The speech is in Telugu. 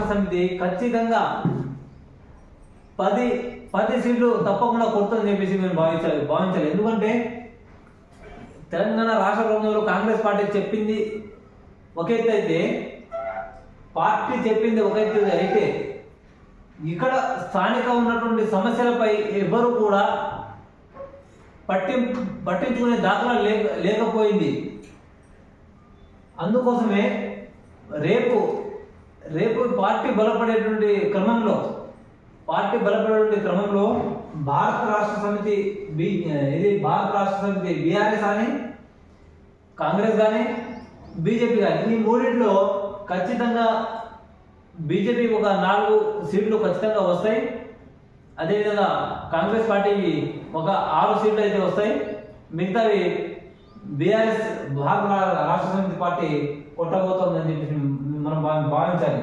సమితి ఖచ్చితంగా 10 సీట్లు తప్పకుండా కొడుతుందని చెప్పేసి మేము భావించాలి. ఎందుకంటే తెలంగాణ రాష్ట్ర ప్రభుత్వంలో కాంగ్రెస్ పార్టీ చెప్పింది ఒక ఎత్తు అయితే, పార్టీ చెప్పింది ఒక ఎత్తు అయితే, ఇక్కడ స్థానిక ఉన్నటువంటి సమస్యలపై ఎవరు కూడా పట్టించుకునే దాఖలా లేకపోయింది. అందుకోసమే రేపు పార్టీ బలపడేటువంటి క్రమంలో భారత రాష్ట్ర సమితి బీఆర్ఎస్ కానీ, కాంగ్రెస్ కానీ, బీజేపీ కానీ, ఈ మూడింటిలో ఖచ్చితంగా బీజేపీ ఒక 4 సీట్లు ఖచ్చితంగా వస్తాయి. అదేవిధంగా కాంగ్రెస్ పార్టీకి ఒక 6 సీట్లు అయితే వస్తాయి. మిగతావి బీఆర్ఎస్ భారత రాష్ట్ర సమితి పార్టీ కొట్టబోతోందని చెప్పి మనం భావించాలి.